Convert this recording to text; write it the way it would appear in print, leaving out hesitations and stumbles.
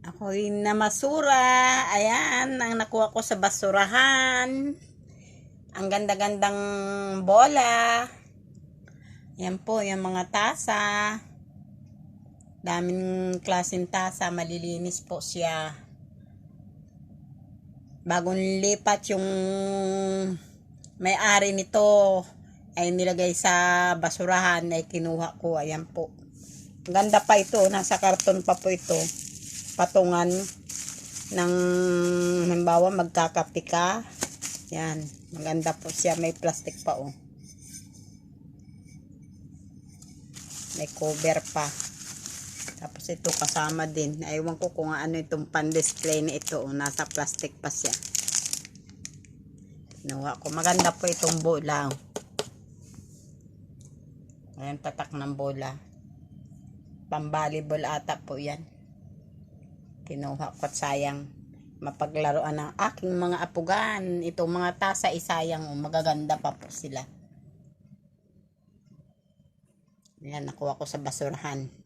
Ako'y namasura. Ayan, ang nakuha ko sa basurahan. Ang ganda-gandang bola. Ayan po, yung mga tasa. Daming klaseng tasa. Malilinis po siya. Bagong lipat yung may-ari nito ay nilagay sa basurahan ay kinuha ko. Ayan po. Ganda pa ito. Nasa karton pa po ito. Patungan ng halimbawa magkakape ka. Yan, maganda po siya, may plastic pa oh. May cover pa. Tapos ito kasama din. Aywan ko kung ano itong pan-display na ito oh. Nasa plastic pa siya. Nawa ko, maganda po itong bola oh. Ayan, tatak ng bola. Pang-volleyball ata po yan. Kinuha ko at sayang mapaglaruan ng aking mga apugan. Itong mga tasa isayang magaganda pa po sila. Ayan, nakuha ko sa basurahan.